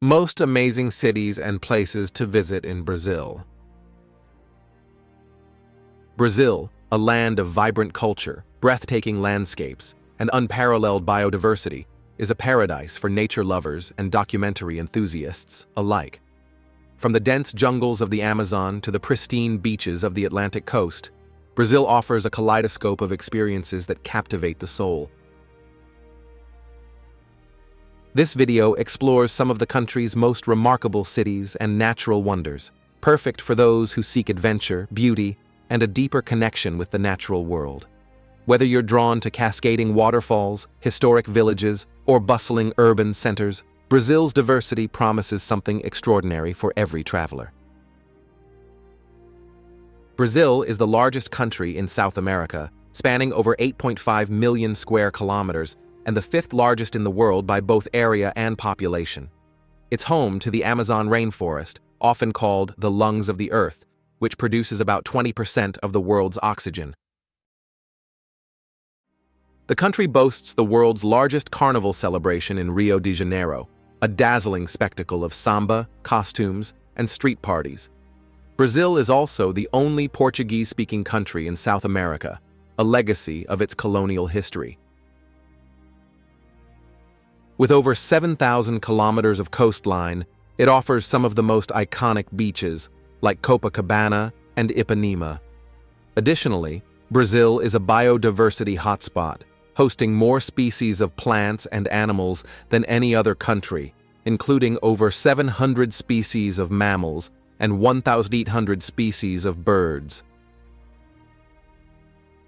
Most amazing cities and places to visit in Brazil. Brazil, a land of vibrant culture, breathtaking landscapes, and unparalleled biodiversity, is a paradise for nature lovers and documentary enthusiasts alike. From the dense jungles of the Amazon to the pristine beaches of the Atlantic coast, Brazil offers a kaleidoscope of experiences that captivate the soul. This video explores some of the country's most remarkable cities and natural wonders, perfect for those who seek adventure, beauty, and a deeper connection with the natural world. Whether you're drawn to cascading waterfalls, historic villages, or bustling urban centers, Brazil's diversity promises something extraordinary for every traveler. Brazil is the largest country in South America, spanning over 8.5 million square kilometers, and the fifth largest in the world by both area and population. It's home to the Amazon rainforest, often called the lungs of the earth, which produces about 20% of the world's oxygen. The country boasts the world's largest carnival celebration in Rio de Janeiro, a dazzling spectacle of samba, costumes, and street parties. Brazil is also the only Portuguese-speaking country in South America, a legacy of its colonial history. With over 7,000 kilometers of coastline, it offers some of the most iconic beaches, like Copacabana and Ipanema. Additionally, Brazil is a biodiversity hotspot, hosting more species of plants and animals than any other country, including over 700 species of mammals and 1,800 species of birds.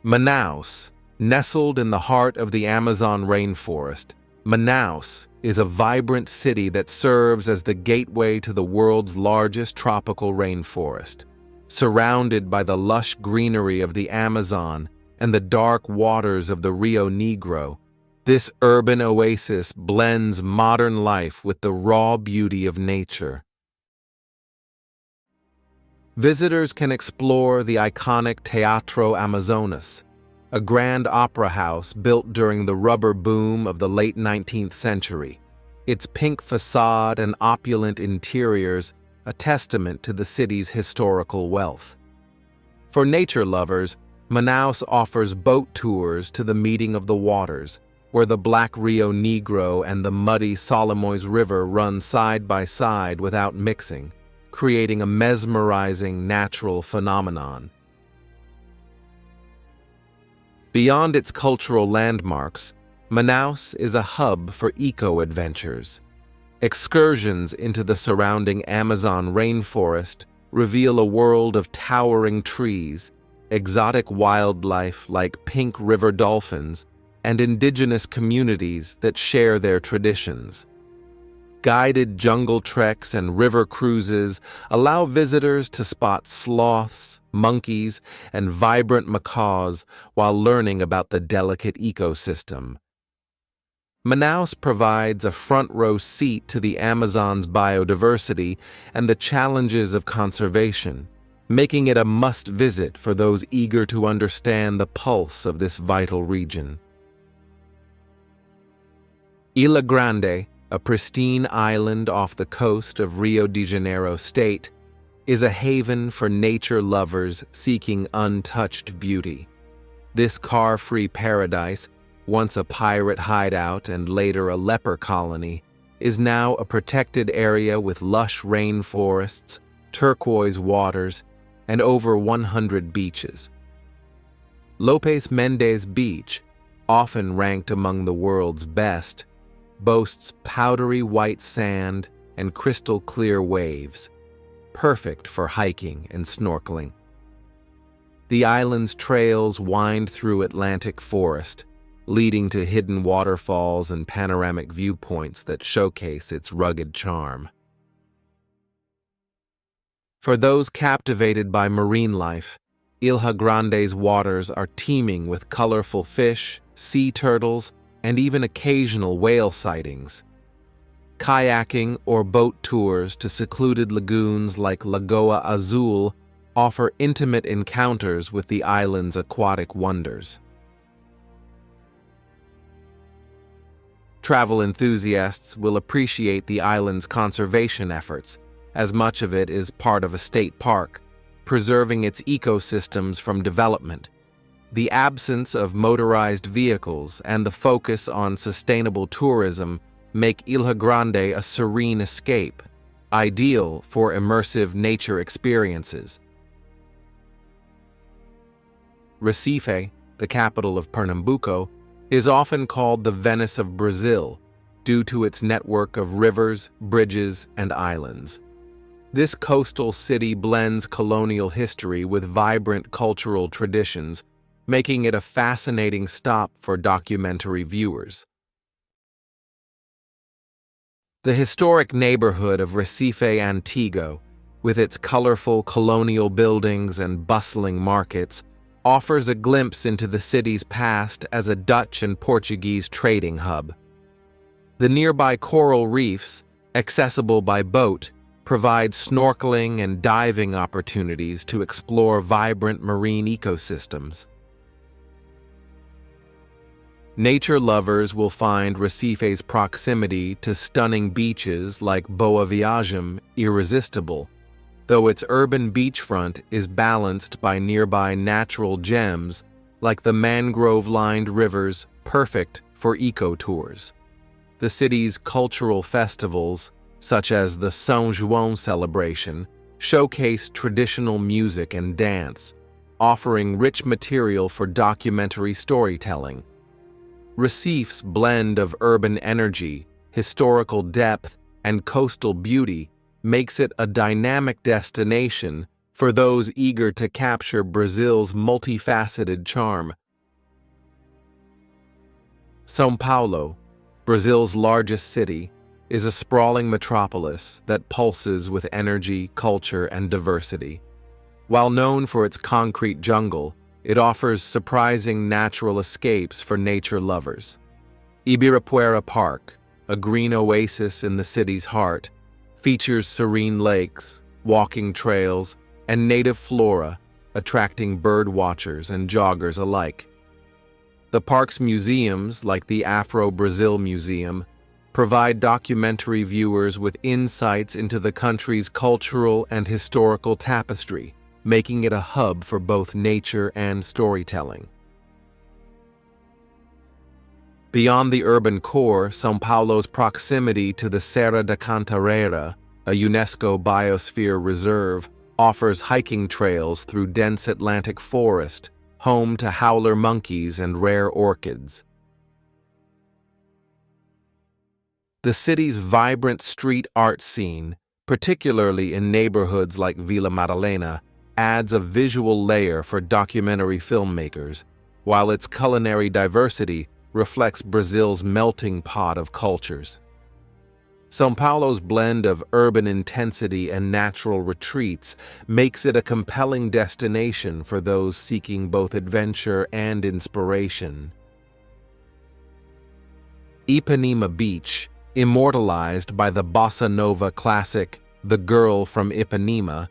Manaus, nestled in the heart of the Amazon rainforest, Manaus is a vibrant city that serves as the gateway to the world's largest tropical rainforest. Surrounded by the lush greenery of the Amazon and the dark waters of the Rio Negro, this urban oasis blends modern life with the raw beauty of nature. Visitors can explore the iconic Teatro Amazonas, a grand opera house built during the rubber boom of the late 19th century. Its pink facade and opulent interiors a testament to the city's historical wealth. For nature lovers, Manaus offers boat tours to the meeting of the waters, where the black Rio Negro and the muddy Solimões River run side by side without mixing, creating a mesmerizing natural phenomenon. Beyond its cultural landmarks, Manaus is a hub for eco-adventures. Excursions into the surrounding Amazon rainforest reveal a world of towering trees, exotic wildlife like pink river dolphins, and indigenous communities that share their traditions. Guided jungle treks and river cruises allow visitors to spot sloths, monkeys, and vibrant macaws while learning about the delicate ecosystem. Manaus provides a front-row seat to the Amazon's biodiversity and the challenges of conservation, making it a must-visit for those eager to understand the pulse of this vital region. Ilha Grande, a pristine island off the coast of Rio de Janeiro state, is a haven for nature lovers seeking untouched beauty. This car-free paradise, once a pirate hideout and later a leper colony, is now a protected area with lush rainforests, turquoise waters, and over 100 beaches. Lopes Mendes Beach, often ranked among the world's best, boasts powdery white sand and crystal clear waves, perfect for hiking and snorkeling. The island's trails wind through Atlantic forest, leading to hidden waterfalls and panoramic viewpoints that showcase its rugged charm. For those captivated by marine life, Ilha Grande's waters are teeming with colorful fish, sea turtles, and even occasional whale sightings. Kayaking or boat tours to secluded lagoons like Lagoa Azul offer intimate encounters with the island's aquatic wonders. Travel enthusiasts will appreciate the island's conservation efforts, as much of it is part of a state park, preserving its ecosystems from development. The absence of motorized vehicles and the focus on sustainable tourism make Ilha Grande a serene escape, ideal for immersive nature experiences. Recife, the capital of Pernambuco, is often called the Venice of Brazil due to its network of rivers, bridges, and islands. This coastal city blends colonial history with vibrant cultural traditions, making it a fascinating stop for documentary viewers. The historic neighborhood of Recife Antigo, with its colorful colonial buildings and bustling markets, offers a glimpse into the city's past as a Dutch and Portuguese trading hub. The nearby coral reefs, accessible by boat, provide snorkeling and diving opportunities to explore vibrant marine ecosystems. Nature lovers will find Recife's proximity to stunning beaches like Boa Viagem irresistible, though its urban beachfront is balanced by nearby natural gems like the mangrove-lined rivers perfect for eco-tours. The city's cultural festivals, such as the São João celebration, showcase traditional music and dance, offering rich material for documentary storytelling. Recife's blend of urban energy, historical depth, and coastal beauty makes it a dynamic destination for those eager to capture Brazil's multifaceted charm. São Paulo, Brazil's largest city, is a sprawling metropolis that pulses with energy, culture, and diversity. While known for its concrete jungle, it offers surprising natural escapes for nature lovers. Ibirapuera Park, a green oasis in the city's heart, features serene lakes, walking trails, and native flora, attracting bird watchers and joggers alike. The park's museums, like the Afro-Brazil Museum, provide documentary viewers with insights into the country's cultural and historical tapestry, making it a hub for both nature and storytelling. Beyond the urban core, São Paulo's proximity to the Serra da Cantareira, a UNESCO biosphere reserve, offers hiking trails through dense Atlantic forest, home to howler monkeys and rare orchids. The city's vibrant street art scene, particularly in neighborhoods like Vila Madalena, adds a visual layer for documentary filmmakers, while its culinary diversity reflects Brazil's melting pot of cultures. São Paulo's blend of urban intensity and natural retreats makes it a compelling destination for those seeking both adventure and inspiration. IpanemaBeach, immortalized by the bossa nova classic The Girl from Ipanema,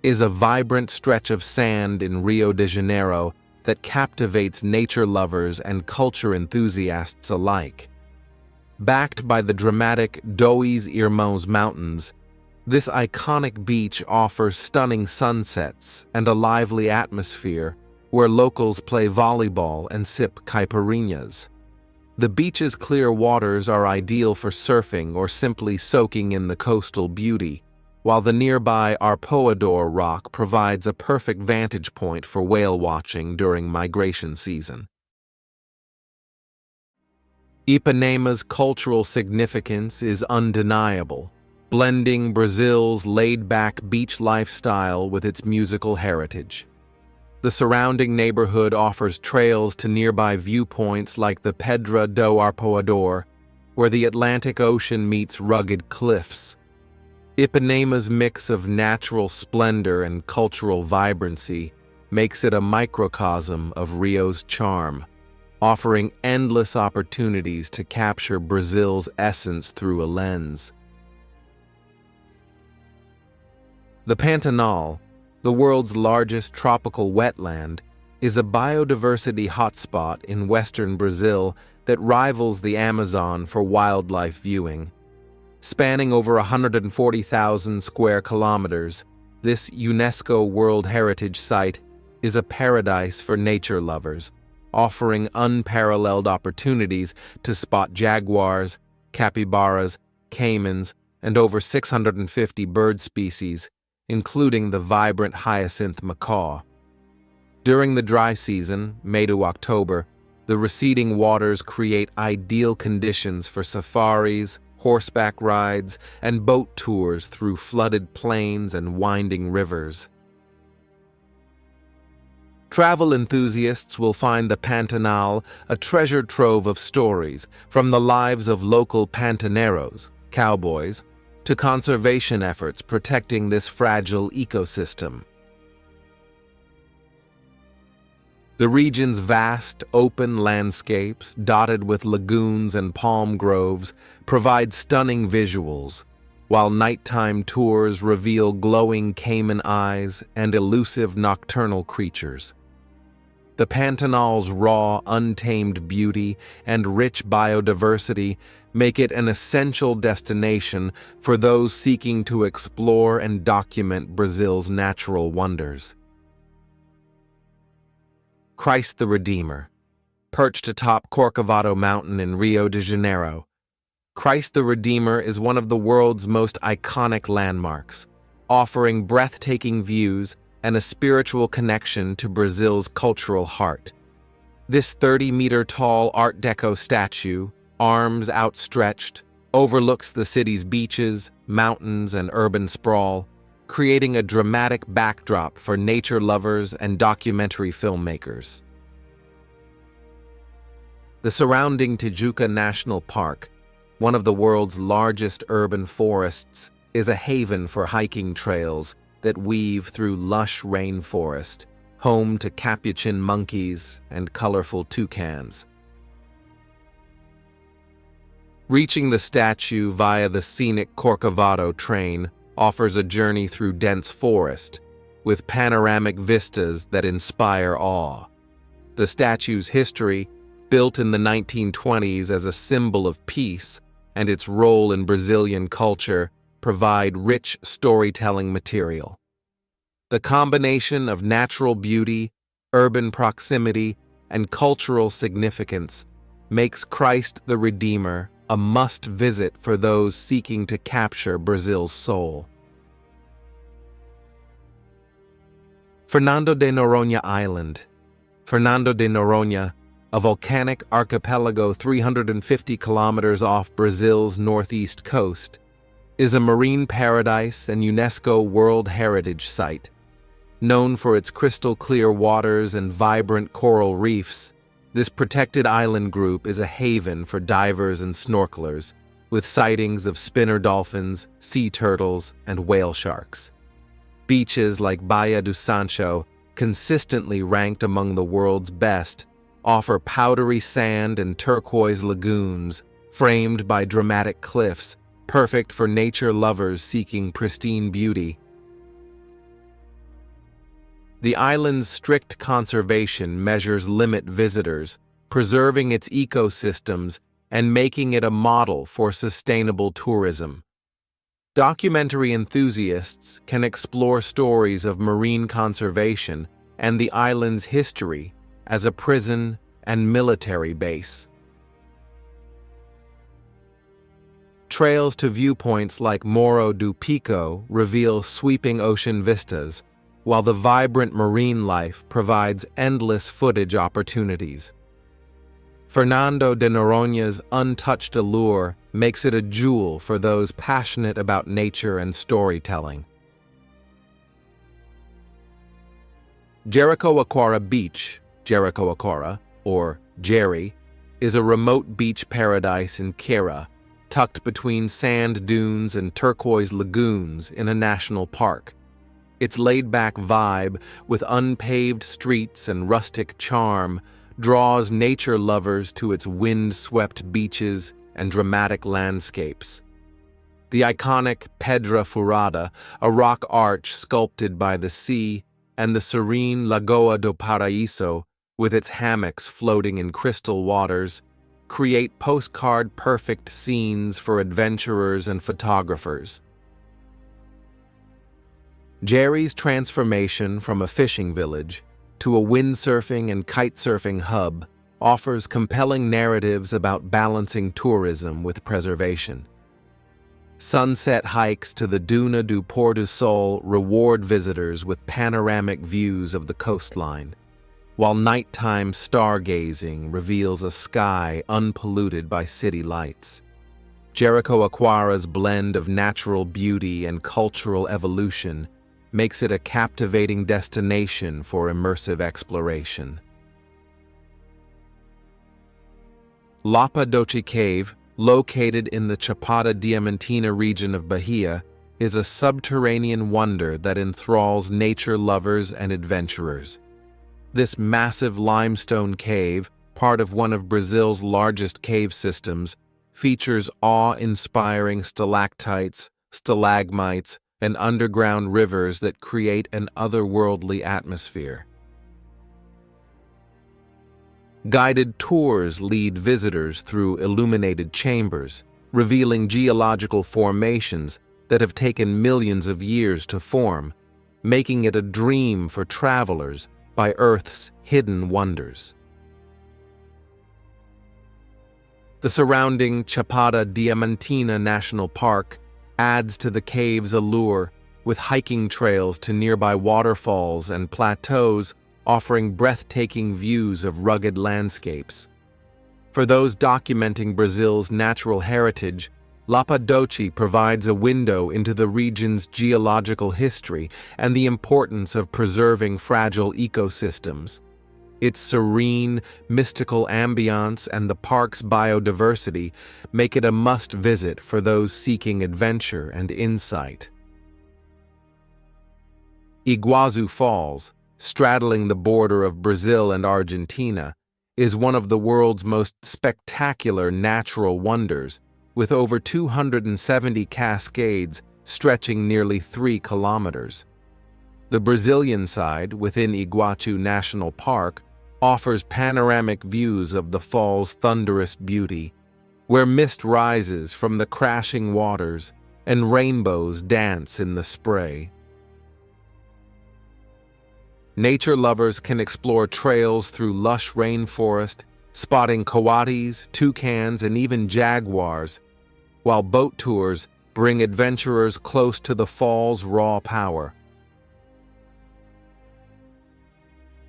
is a vibrant stretch of sand in Rio de Janeiro that captivates nature lovers and culture enthusiasts alike. Backed by the dramatic Dois Irmãos Mountains, this iconic beach offers stunning sunsets and a lively atmosphere where locals play volleyball and sip caipirinhas. The beach's clear waters are ideal for surfing or simply soaking in the coastal beauty, while the nearby Arpoador Rock provides a perfect vantage point for whale watching during migration season. Ipanema's cultural significance is undeniable, blending Brazil's laid-back beach lifestyle with its musical heritage. The surrounding neighborhood offers trails to nearby viewpoints like the Pedra do Arpoador, where the Atlantic Ocean meets rugged cliffs. Ipanema's mix of natural splendor and cultural vibrancy makes it a microcosm of Rio's charm, offering endless opportunities to capture Brazil's essence through a lens. The Pantanal, the world's largest tropical wetland, is a biodiversity hotspot in western Brazil that rivals the Amazon for wildlife viewing. Spanning over 140,000 square kilometers, this UNESCO World Heritage Site is a paradise for nature lovers, offering unparalleled opportunities to spot jaguars, capybaras, caimans, and over 650 bird species, including the vibrant hyacinth macaw. During the dry season, May to October, the receding waters create ideal conditions for safaris, horseback rides, and boat tours through flooded plains and winding rivers. Travel enthusiasts will find the Pantanal a treasure trove of stories, from the lives of local pantaneros, cowboys, to conservation efforts protecting this fragile ecosystem. The region's vast, open landscapes, dotted with lagoons and palm groves, provide stunning visuals, while nighttime tours reveal glowing caiman eyes and elusive nocturnal creatures. The Pantanal's raw, untamed beauty and rich biodiversity make it an essential destination for those seeking to explore and document Brazil's natural wonders. Christ the Redeemer. Perched atop Corcovado Mountain in Rio de Janeiro, Christ the Redeemer is one of the world's most iconic landmarks, offering breathtaking views and a spiritual connection to Brazil's cultural heart. This 30-meter-tall Art Deco statue, arms outstretched, overlooks the city's beaches, mountains, and urban sprawl, creating a dramatic backdrop for nature lovers and documentary filmmakers. The surrounding Tijuca National Park, one of the world's largest urban forests, is a haven for hiking trails that weave through lush rainforest, home to capuchin monkeys and colorful toucans. Reaching the statue via the scenic Corcovado train offers a journey through dense forest, with panoramic vistas that inspire awe. The statue's history, built in the 1920s as a symbol of peace, and its role in Brazilian culture provide rich storytelling material. The combination of natural beauty, urban proximity, and cultural significance makes Christ the Redeemer a must-visit for those seeking to capture Brazil's soul. Fernando de Noronha Island. Fernando de Noronha, a volcanic archipelago 350 kilometers off Brazil's northeast coast, is a marine paradise and UNESCO World Heritage Site. Known for its crystal-clear waters and vibrant coral reefs, this protected island group is a haven for divers and snorkelers, with sightings of spinner dolphins, sea turtles, and whale sharks. Beaches like Baía do Sancho, consistently ranked among the world's best, offer powdery sand and turquoise lagoons, framed by dramatic cliffs, perfect for nature lovers seeking pristine beauty. The island's strict conservation measures limit visitors, preserving its ecosystems and making it a model for sustainable tourism. Documentary enthusiasts can explore stories of marine conservation and the island's history as a prison and military base. Trails to viewpoints like Morro do Pico reveal sweeping ocean vistas, while the vibrant marine life provides endless footage opportunities. Fernando de Noronha's untouched allure makes it a jewel for those passionate about nature and storytelling. Jericoacoara Beach, Jericoacoara, or Jeri, is a remote beach paradise in Ceará, tucked between sand dunes and turquoise lagoons in a national park. Its laid-back vibe, with unpaved streets and rustic charm, draws nature lovers to its wind-swept beaches and dramatic landscapes. The iconic Pedra Furada, a rock arch sculpted by the sea, and the serene Lagoa do Paraíso, with its hammocks floating in crystal waters, create postcard-perfect scenes for adventurers and photographers. Jeri's transformation from a fishing village to a windsurfing and kitesurfing hub offers compelling narratives about balancing tourism with preservation. Sunset hikes to the Duna do Pôr do Sol reward visitors with panoramic views of the coastline, while nighttime stargazing reveals a sky unpolluted by city lights. Jericoacoara's blend of natural beauty and cultural evolution makes it a captivating destination for immersive exploration. Lapa Doce Cave, located in the ChapadaDiamantina region of Bahia, is a subterranean wonder that enthralls nature lovers and adventurers. This massive limestone cave, part of one of Brazil's largest cave systems, features awe-inspiring stalactites, stalagmites, and underground rivers that create an otherworldly atmosphere. Guided tours lead visitors through illuminated chambers, revealing geological formations that have taken millions of years to form, making it a dream for travelers by Earth's hidden wonders. The surrounding ChapadaDiamantina National Park adds to the cave's allure, with hiking trails to nearby waterfalls and plateaus offering breathtaking views of rugged landscapes. For those documenting Brazil's natural heritage, Lapa Doce provides a window into the region's geological history and the importance of preserving fragile ecosystems. Its serene, mystical ambiance and the park's biodiversity make it a must-visit for those seeking adventure and insight. Iguazu Falls, straddling the border of Brazil and Argentina, is one of the world's most spectacular natural wonders, with over 270 cascades stretching nearly 3 kilometers. The Brazilian side, within Iguazu National Park, offers panoramic views of the fall's thunderous beauty, where mist rises from the crashing waters and rainbows dance in the spray. Nature lovers can explore trails through lush rainforest, spotting coatis, toucans, and even jaguars, while boat tours bring adventurers close to the fall's raw power.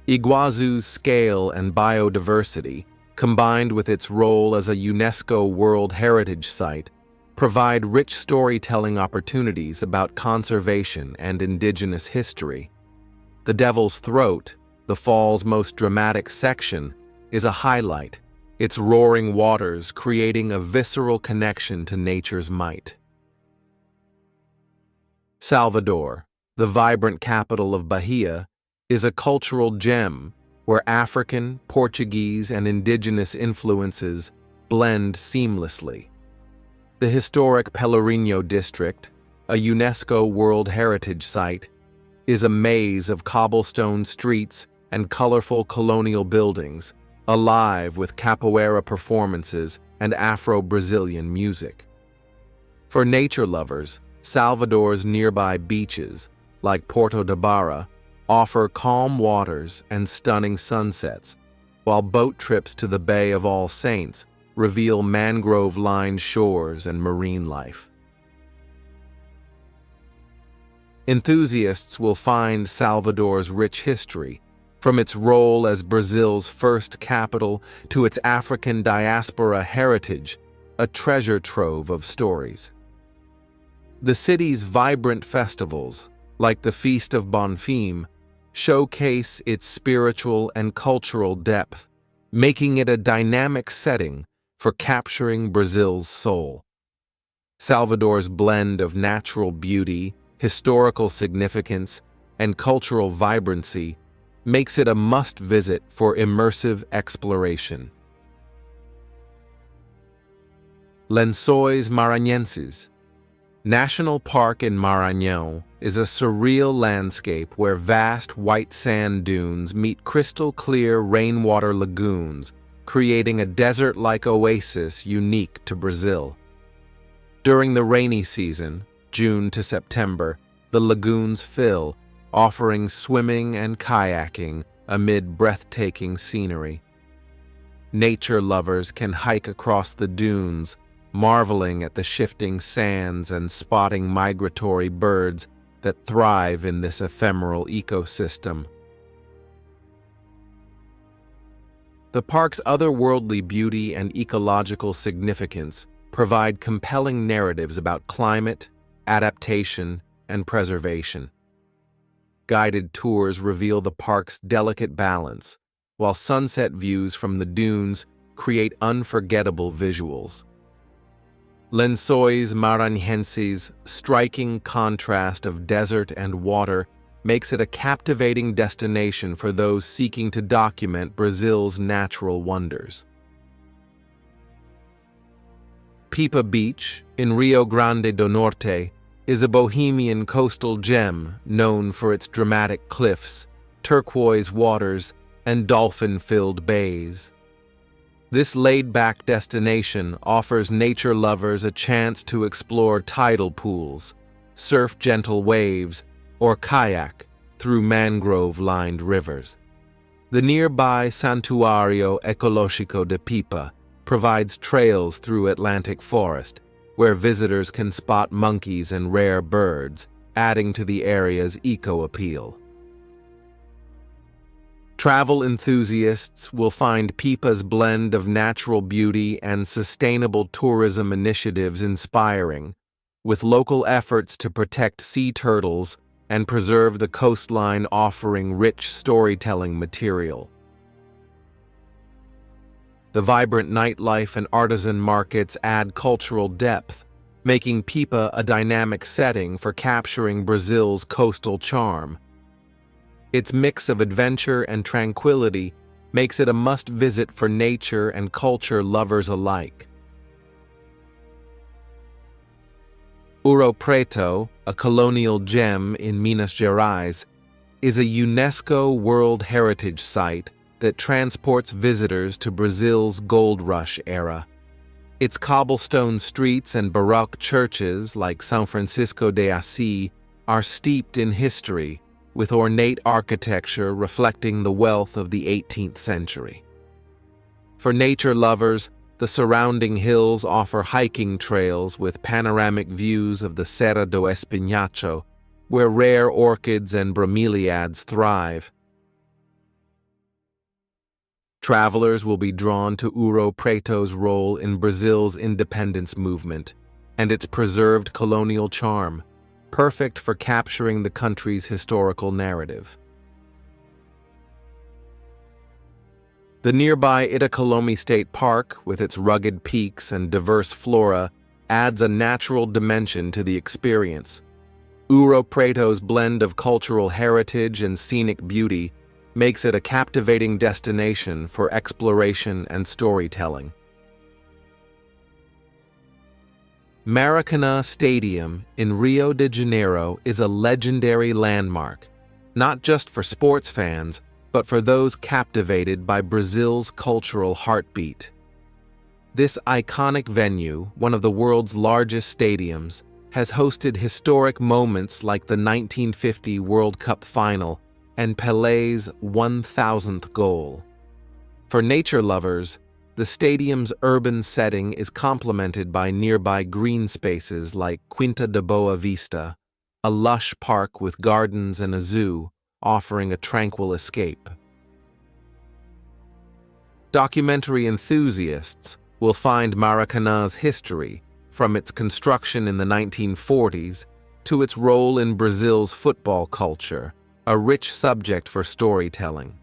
Iguazu's scale and biodiversity, combined with its role as a UNESCO World Heritage Site, provide rich storytelling opportunities about conservation and indigenous history. The Devil's Throat, the fall's most dramatic section, is a highlight, its roaring waters creating a visceral connection to nature's might. Salvador, the vibrant capital of Bahia, is a cultural gem where African, Portuguese, and indigenous influences blend seamlessly. The historic Pelourinho district, a UNESCO World Heritage Site, is a maze of cobblestone streets and colorful colonial buildings, alive with capoeira performances and Afro-Brazilian music. For nature lovers, Salvador's nearby beaches, like Porto de Barra, offer calm waters and stunning sunsets, while boat trips to the Bay of All Saints reveal mangrove-lined shores and marine life. Enthusiasts will find Salvador's rich history, from its role as Brazil's first capital to its African diaspora heritage, a treasure trove of stories. The city's vibrant festivals, like the Feast of Bonfim, showcase its spiritual and cultural depth, making it a dynamic setting for capturing Brazil's soul. Salvador's blend of natural beauty, historical significance, and cultural vibrancy makes it a must-visit for immersive exploration. Lençóis Maranhenses National Park in Maranhão is a surreal landscape where vast white sand dunes meet crystal-clear rainwater lagoons, creating a desert-like oasis unique to Brazil. During the rainy season, June to September, the lagoons fill, offering swimming and kayaking amid breathtaking scenery. Nature lovers can hike across the dunes, marveling at the shifting sands and spotting migratory birds that thrive in this ephemeral ecosystem. The park's otherworldly beauty and ecological significance provide compelling narratives about climate, adaptation, and preservation. Guided tours reveal the park's delicate balance, while sunset views from the dunes create unforgettable visuals. Lençóis Maranhenses' striking contrast of desert and water makes it a captivating destination for those seeking to document Brazil's natural wonders. Pipa Beach in Rio Grande do Norte is a bohemian coastal gem known for its dramatic cliffs, turquoise waters, and dolphin-filled bays. This laid-back destination offers nature lovers a chance to explore tidal pools, surf gentle waves, or kayak through mangrove-lined rivers. The nearby Santuario Ecológico de Pipa provides trails through Atlantic forest, where visitors can spot monkeys and rare birds, adding to the area's eco-appeal. Travel enthusiasts will find Pipa's blend of natural beauty and sustainable tourism initiatives inspiring, with local efforts to protect sea turtles and preserve the coastline offering rich storytelling material. The vibrant nightlife and artisan markets add cultural depth, making Pipa a dynamic setting for capturing Brazil's coastal charm. Its mix of adventure and tranquility makes it a must-visit for nature and culture lovers alike. Ouro Preto, a colonial gem in Minas Gerais, is a UNESCO World Heritage Site that transports visitors to Brazil's gold rush era. Its cobblestone streets and Baroque churches like São Francisco de Assis are steeped in history, with ornate architecture reflecting the wealth of the 18th century. For nature lovers, the surrounding hills offer hiking trails with panoramic views of the Serra do Espinhacho, where rare orchids and bromeliads thrive. Travelers will be drawn to Ouro Preto's role in Brazil's independence movement and its preserved colonial charm, perfect for capturing the country's historical narrative. The nearby Itacolomi State Park, with its rugged peaks and diverse flora, adds a natural dimension to the experience. Ouro Preto's blend of cultural heritage and scenic beauty makes it a captivating destination for exploration and storytelling. Maracanã Stadium in Rio de Janeiro is a legendary landmark, not just for sports fans, but for those captivated by Brazil's cultural heartbeat. This iconic venue, one of the world's largest stadiums, has hosted historic moments like the 1950 World Cup final and Pelé's 1,000th goal. For nature lovers, the stadium's urban setting is complemented by nearby green spaces like Quinta da Boa Vista, a lush park with gardens and a zoo, offering a tranquil escape. Documentary enthusiasts will find Maracanã's history, from its construction in the 1940s to its role in Brazil's football culture, a rich subject for storytelling.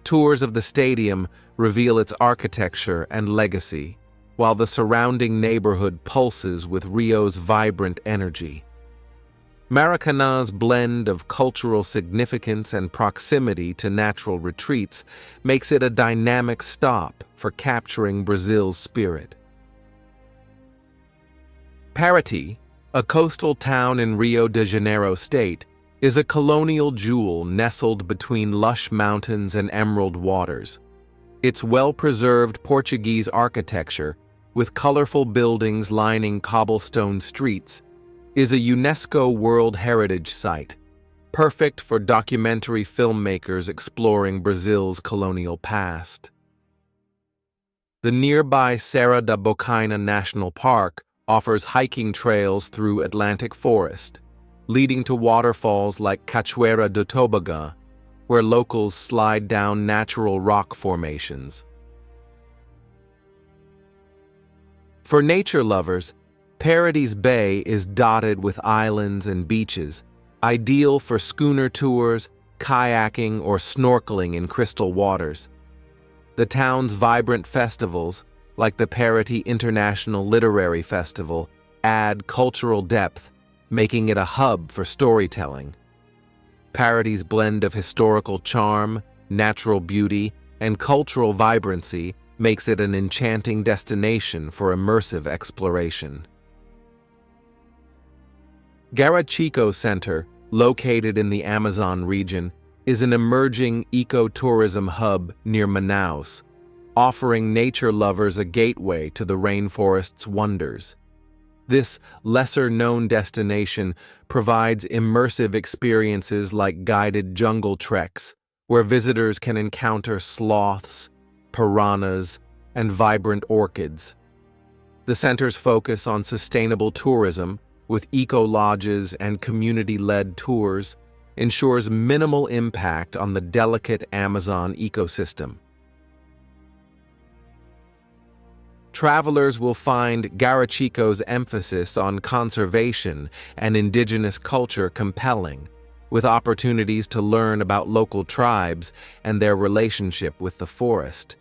Tours of the stadium reveal its architecture and legacy, while the surrounding neighborhood pulses with Rio's vibrant energy. Maracanã's blend of cultural significance and proximity to natural retreats makes it a dynamic stop for capturing Brazil's spirit. Paraty, A coastal town in Rio de Janeiro state, is a colonial jewel nestled between lush mountains and emerald waters. Its well-preserved Portuguese architecture, with colorful buildings lining cobblestone streets, is a UNESCO World Heritage Site, perfect for documentary filmmakers exploring Brazil's colonial past. The nearby Serra da Bocaina National Park offers hiking trails through Atlantic Forest, leading to waterfalls like Cachoeira do Tobogã, where locals slide down natural rock formations. For nature lovers, Paradise Bay is dotted with islands and beaches, ideal for schooner tours, kayaking, or snorkeling in crystal waters. The town's vibrant festivals, like the Parity International Literary Festival, add cultural depth, making it a hub for storytelling. Parity's blend of historical charm, natural beauty, and cultural vibrancy makes it an enchanting destination for immersive exploration. Jericoacoara Center, located in the Amazon region, is an emerging ecotourism hub near Manaus, offering nature lovers a gateway to the rainforest's wonders. This lesser-known destination provides immersive experiences like guided jungle treks, where visitors can encounter sloths, piranhas, and vibrant orchids. The center's focus on sustainable tourism, with eco-lodges and community-led tours, ensures minimal impact on the delicate Amazon ecosystem. Travelers will find Jericoacoara's emphasis on conservation and indigenous culture compelling, with opportunities to learn about local tribes and their relationship with the forest.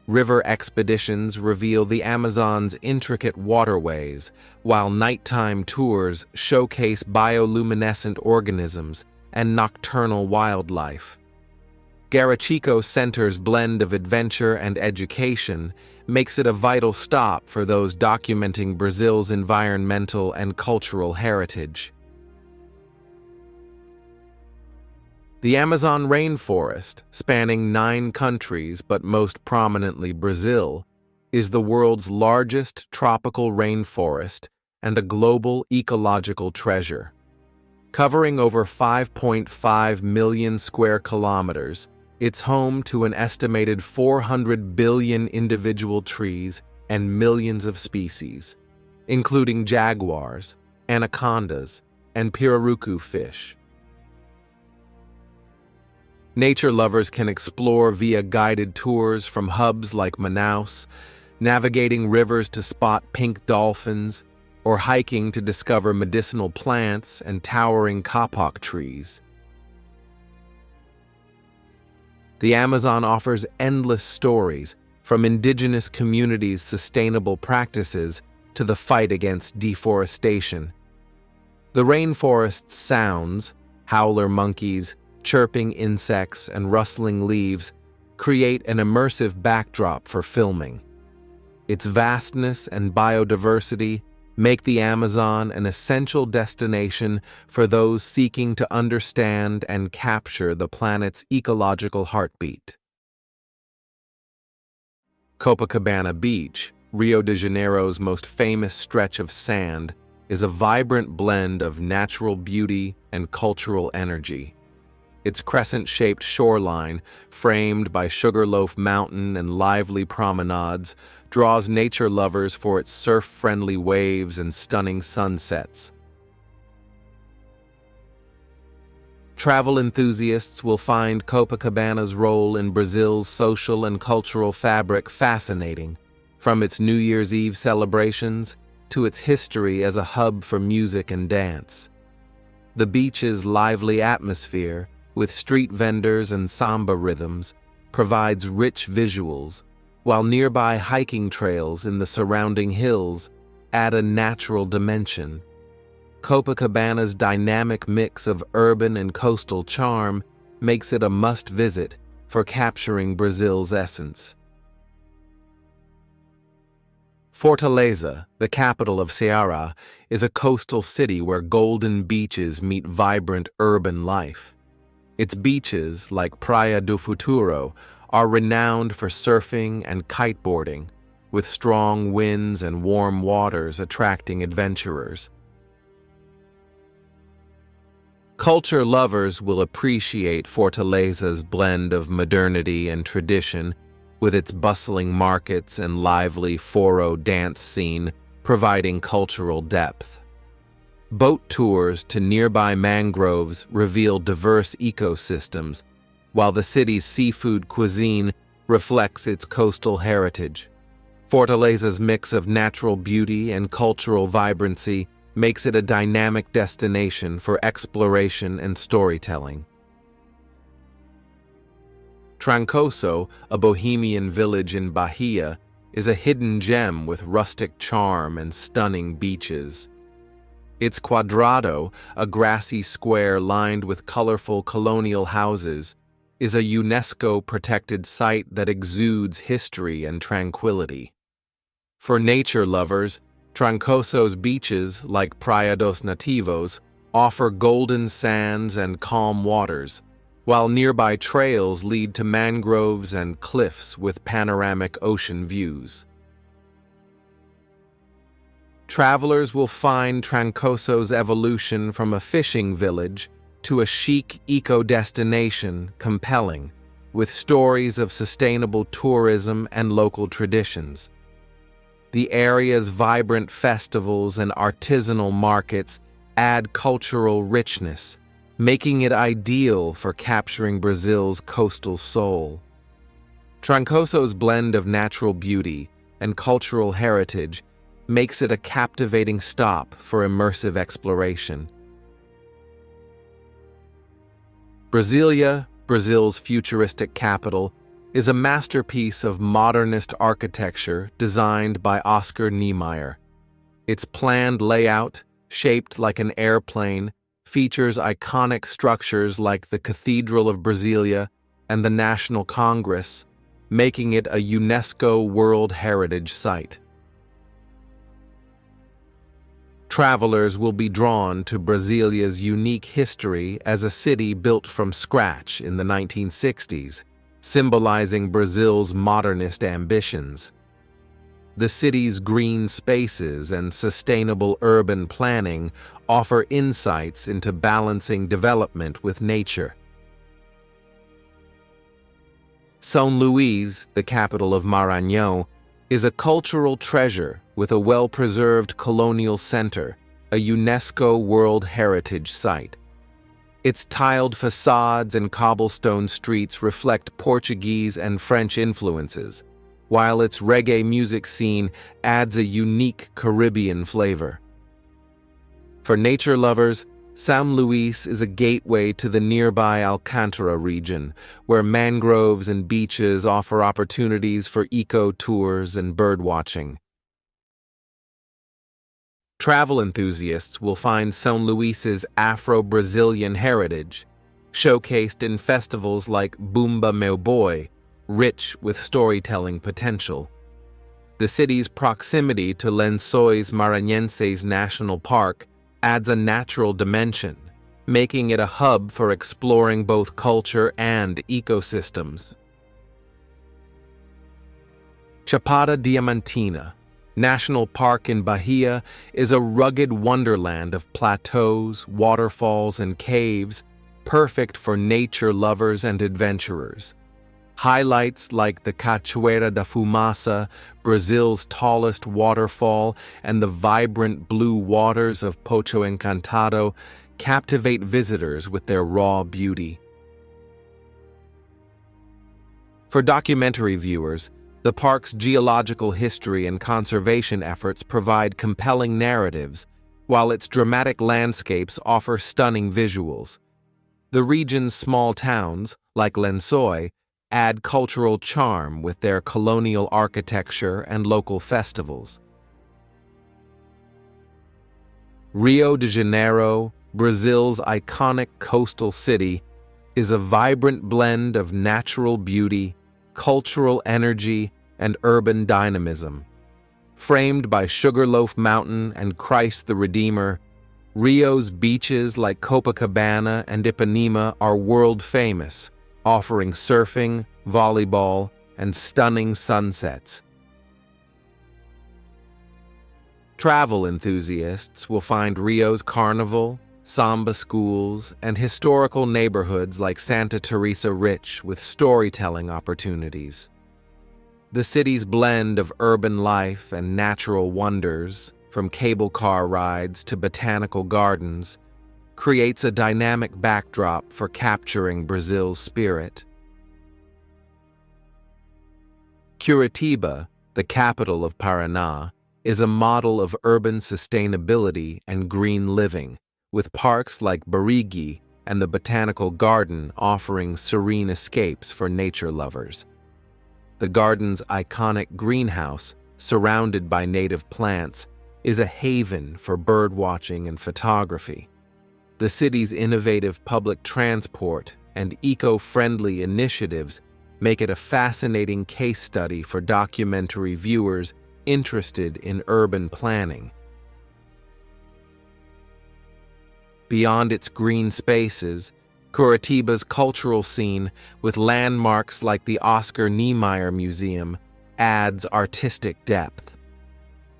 River expeditions reveal the Amazon's intricate waterways, while nighttime tours showcase bioluminescent organisms and nocturnal wildlife. Jericoacoara Center's blend of adventure and education makes it a vital stop for those documenting Brazil's environmental and cultural heritage. The Amazon rainforest, spanning 9 countries but most prominently Brazil, is the world's largest tropical rainforest and a global ecological treasure. Covering over 5.5 million square kilometers, it's home to an estimated 400 billion individual trees and millions of species, including jaguars, anacondas, and pirarucu fish. Nature lovers can explore via guided tours from hubs like Manaus, navigating rivers to spot pink dolphins, or hiking to discover medicinal plants and towering kapok trees. The Amazon offers endless stories, from indigenous communities' sustainable practices to the fight against deforestation. The rainforest's sounds, howler monkeys, chirping insects, and rustling leaves create an immersive backdrop for filming. Its vastness and biodiversity make the Amazon an essential destination for those seeking to understand and capture the planet's ecological heartbeat. Copacabana Beach, Rio de Janeiro's most famous stretch of sand, is a vibrant blend of natural beauty and cultural energy. Its crescent-shaped shoreline, framed by Sugarloaf Mountain and lively promenades, draws nature lovers for its surf-friendly waves and stunning sunsets. Travel enthusiasts will find Copacabana's role in Brazil's social and cultural fabric fascinating, from its New Year's Eve celebrations to its history as a hub for music and dance. The beach's lively atmosphere, with street vendors and samba rhythms, provides rich visuals, while nearby hiking trails in the surrounding hills add a natural dimension. Copacabana's dynamic mix of urban and coastal charm makes it a must-visit for capturing Brazil's essence. Fortaleza, the capital of Ceará, is a coastal city where golden beaches meet vibrant urban life. Its beaches, like Praia do Futuro, are renowned for surfing and kiteboarding, with strong winds and warm waters attracting adventurers. Culture lovers will appreciate Fortaleza's blend of modernity and tradition, with its bustling markets and lively forró dance scene providing cultural depth. Boat tours to nearby mangroves reveal diverse ecosystems, while the city's seafood cuisine reflects its coastal heritage. Fortaleza's mix of natural beauty and cultural vibrancy makes it a dynamic destination for exploration and storytelling. Trancoso, a bohemian village in Bahia, is a hidden gem with rustic charm and stunning beaches. Its Quadrado, a grassy square lined with colorful colonial houses, is a UNESCO-protected site that exudes history and tranquility. For nature lovers, Trancoso's beaches, like Praia dos Nativos, offer golden sands and calm waters, while nearby trails lead to mangroves and cliffs with panoramic ocean views. Travelers will find Trancoso's evolution from a fishing village to a chic eco-destination compelling, with stories of sustainable tourism and local traditions. The area's vibrant festivals and artisanal markets add cultural richness, making it ideal for capturing Brazil's coastal soul. Trancoso's blend of natural beauty and cultural heritage makes it a captivating stop for immersive exploration. Brasília, Brazil's futuristic capital, is a masterpiece of modernist architecture designed by Oscar Niemeyer. Its planned layout, shaped like an airplane, features iconic structures like the Cathedral of Brasília and the National Congress, making it a UNESCO World Heritage Site. Travelers will be drawn to Brasília's unique history as a city built from scratch in the 1960s, symbolizing Brazil's modernist ambitions. The city's green spaces and sustainable urban planning offer insights into balancing development with nature. São Luís, the capital of Maranhão, is a cultural treasure with a well-preserved colonial center, a UNESCO World Heritage Site. Its tiled facades and cobblestone streets reflect Portuguese and French influences, while its reggae music scene adds a unique Caribbean flavor. For nature lovers, São Luís is a gateway to the nearby Alcântara region, where mangroves and beaches offer opportunities for eco-tours and birdwatching. Travel enthusiasts will find São Luís's Afro-Brazilian heritage, showcased in festivals like Bumba Meu Boi, rich with storytelling potential. The city's proximity to Lençóis Maranhenses National Park adds a natural dimension, making it a hub for exploring both culture and ecosystems. ChapadaDiamantina, National Park in Bahia, is a rugged wonderland of plateaus, waterfalls, and caves, perfect for nature lovers and adventurers. Highlights like the Cachoeira da Fumaça, Brazil's tallest waterfall, and the vibrant blue waters of Poço Encantado captivate visitors with their raw beauty. For documentary viewers, the park's geological history and conservation efforts provide compelling narratives, while its dramatic landscapes offer stunning visuals. The region's small towns, like Lençóis, add cultural charm with their colonial architecture and local festivals. Rio de Janeiro, Brazil's iconic coastal city, is a vibrant blend of natural beauty, cultural energy, and urban dynamism. Framed by Sugarloaf Mountain and Christ the Redeemer, Rio's beaches like Copacabana and Ipanema are world famous, offering surfing, volleyball, and stunning sunsets. Travel enthusiasts will find Rio's carnival, samba schools, and historical neighborhoods like Santa Teresa rich with storytelling opportunities. The city's blend of urban life and natural wonders, from cable car rides to botanical gardens, creates a dynamic backdrop for capturing Brazil's spirit. Curitiba, the capital of Paraná, is a model of urban sustainability and green living, with parks like Barigui and the Botanical Garden offering serene escapes for nature lovers. The garden's iconic greenhouse, surrounded by native plants, is a haven for birdwatching and photography. The city's innovative public transport and eco-friendly initiatives make it a fascinating case study for documentary viewers interested in urban planning. Beyond its green spaces, Curitiba's cultural scene, with landmarks like the Oscar Niemeyer Museum, adds artistic depth.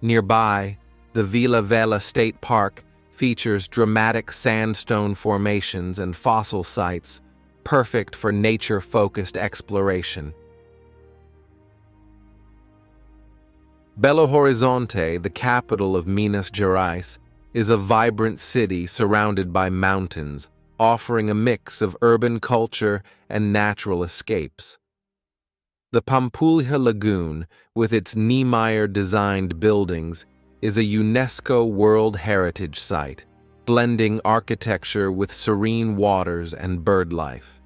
Nearby, the Vila Velha State Park features dramatic sandstone formations and fossil sites, perfect for nature-focused exploration. Belo Horizonte, the capital of Minas Gerais, is a vibrant city surrounded by mountains, offering a mix of urban culture and natural escapes. The Pampulha Lagoon, with its Niemeyer-designed buildings, is a UNESCO World Heritage Site, blending architecture with serene waters and bird life.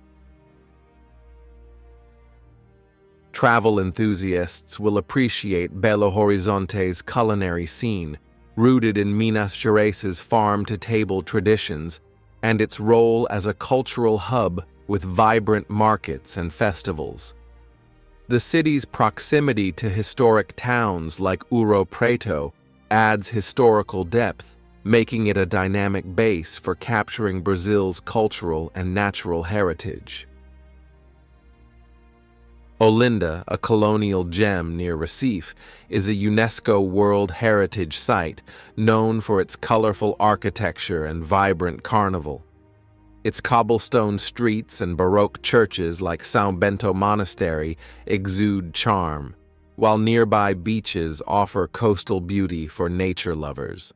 Travel enthusiasts will appreciate Belo Horizonte's culinary scene, rooted in Minas Gerais' farm-to-table traditions, and its role as a cultural hub with vibrant markets and festivals. The city's proximity to historic towns like Ouro Preto adds historical depth, making it a dynamic base for capturing Brazil's cultural and natural heritage. Olinda, a colonial gem near Recife, is a UNESCO World Heritage Site known for its colorful architecture and vibrant carnival. Its cobblestone streets and Baroque churches like São Bento Monastery exude charm, while nearby beaches offer coastal beauty for nature lovers.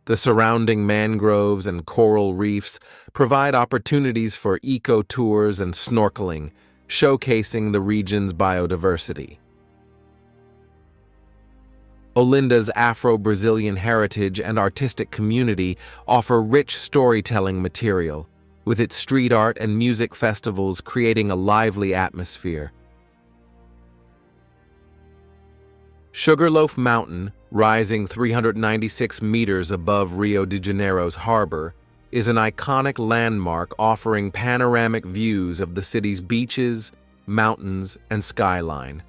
The surrounding mangroves and coral reefs provide opportunities for eco-tours and snorkeling, showcasing the region's biodiversity. Olinda's Afro-Brazilian heritage and artistic community offer rich storytelling material, with its street art and music festivals creating a lively atmosphere. Sugarloaf Mountain, rising 396 meters above Rio de Janeiro's harbor, is an iconic landmark offering panoramic views of the city's beaches, mountains, and skyline.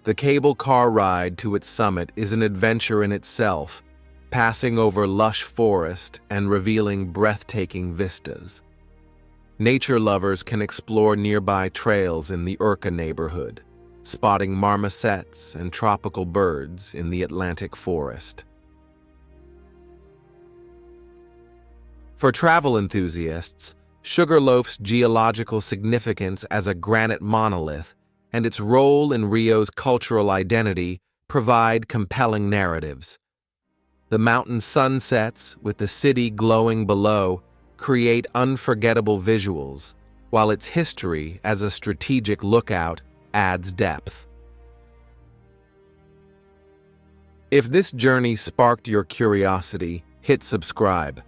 The cable car ride to its summit is an adventure in itself, passing over lush forest and revealing breathtaking vistas. Nature lovers can explore nearby trails in the Urca neighborhood, spotting marmosets and tropical birds in the Atlantic forest. For travel enthusiasts, Sugarloaf's geological significance as a granite monolith and its role in Rio's cultural identity provide compelling narratives. The mountain sunsets, with the city glowing below, create unforgettable visuals, while its history as a strategic lookout adds depth. If this journey sparked your curiosity, hit subscribe.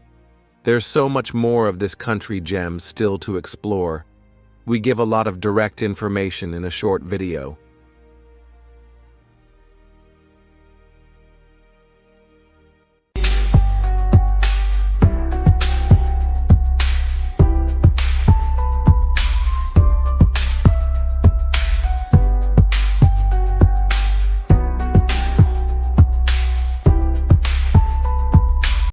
There's so much more of this country gem still to explore. We give a lot of direct information in a short video.